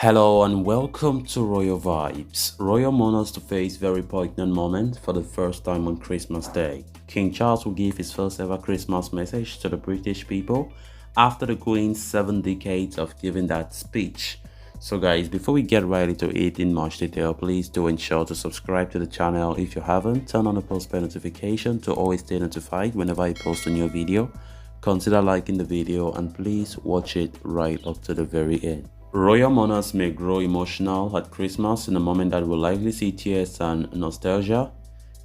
Hello and welcome to Royal Vibes. Royal Mourners to face very poignant moment for the first time on Christmas Day. King Charles will give his first ever Christmas message to the British people after the Queen's 7 decades of giving that speech. So guys, before we get right into it in much detail, please do ensure to subscribe to the channel if you haven't. Turn on the post bell notification to always stay notified whenever I post a new video. Consider liking the video and please watch it right up to the very end. Royal mourners may grow emotional at Christmas in a moment that will likely see tears and nostalgia,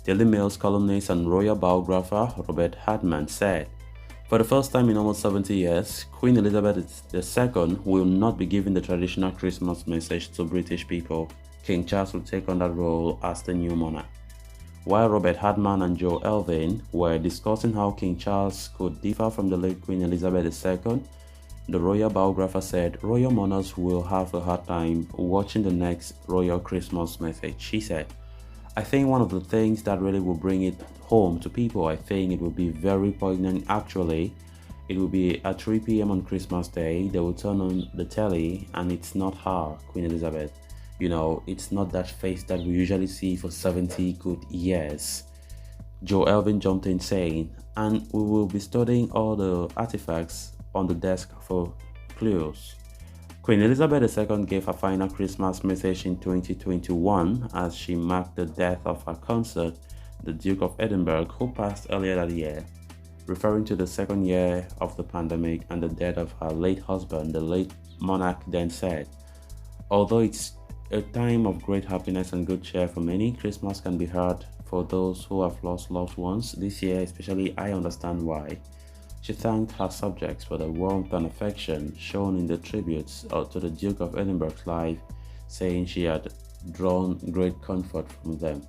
Daily Mail's columnist and royal biographer Robert Hartman said. For the first time in almost 70 years, Queen Elizabeth II will not be giving the traditional Christmas message to British people. King Charles will take on that role as the new monarch. While Robert Hartman and Joe Elvin were discussing how King Charles could differ from the late Queen Elizabeth II, the royal biographer said, "Royal mourners will have a hard time watching the next royal Christmas message." She said, "I think one of the things that really will bring it home to people, I think it will be very poignant actually. It will be at 3 p.m. on Christmas Day, they will turn on the telly and it's not her, Queen Elizabeth. You know, it's not that face that we usually see for 70 good years." Joe Elvin jumped in saying, "And we will be studying all the artifacts on the desk for clues." Queen Elizabeth II gave her final Christmas message in 2021 as she marked the death of her consort, the Duke of Edinburgh, who passed earlier that year. Referring to the second year of the pandemic and the death of her late husband, the late monarch then said, "Although it's a time of great happiness and good cheer for many, Christmas can be hard for those who have lost loved ones. This year especially, I understand why." She thanked her subjects for the warmth and affection shown in the tributes to the Duke of Edinburgh's life, saying she had drawn great comfort from them.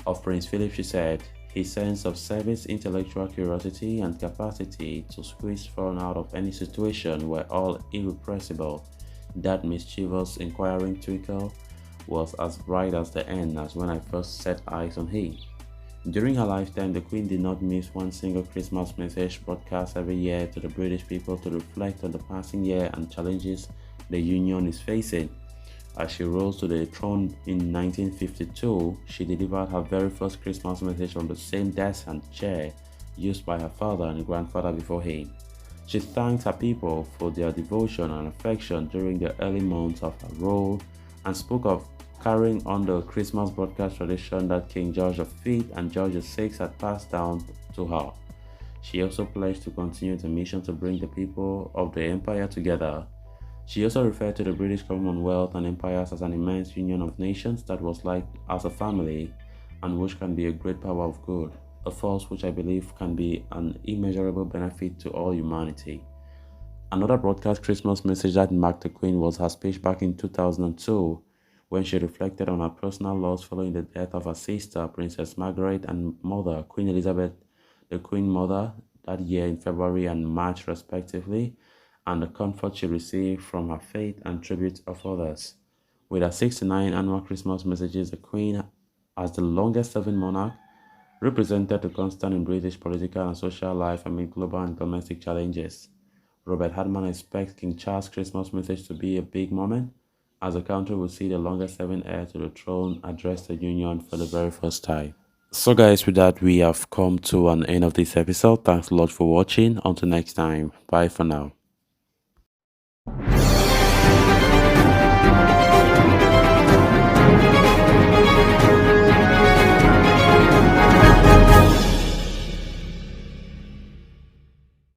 Of Prince Philip, she said, "His sense of service, intellectual curiosity, and capacity to squeeze fun out of any situation were all irrepressible. That mischievous, inquiring twinkle was as bright as the end as when I first set eyes on him." During her lifetime, the Queen did not miss one single Christmas message broadcast every year to the British people to reflect on the passing year and challenges the Union is facing. As she rose to the throne in 1952, she delivered her very first Christmas message from the same desk and chair used by her father and grandfather before him. She thanked her people for their devotion and affection during the early months of her rule and spoke of carrying on the Christmas broadcast tradition that King George V and George VI had passed down to her. She also pledged to continue the mission to bring the people of the empire together. She also referred to the British Commonwealth and empires as an immense union of nations that was like as a family and which can be a great power of good, a force which I believe can be an immeasurable benefit to all humanity. Another broadcast Christmas message that marked the Queen was her speech back in 2002, when she reflected on her personal loss following the death of her sister, Princess Margaret, and mother, Queen Elizabeth, the Queen Mother, that year in February and March respectively, and the comfort she received from her faith and tribute of others. With her 69 annual Christmas messages, the Queen, as the longest-serving monarch, represented the constant in British political and social life amid global and domestic challenges. Robert Hartman expects King Charles' Christmas message to be a big moment, as the country will see the longest-serving heir to the throne address the Union for the very first time. So guys, with that, we have come to an end of this episode. Thanks a lot for watching. Until next time, bye for now.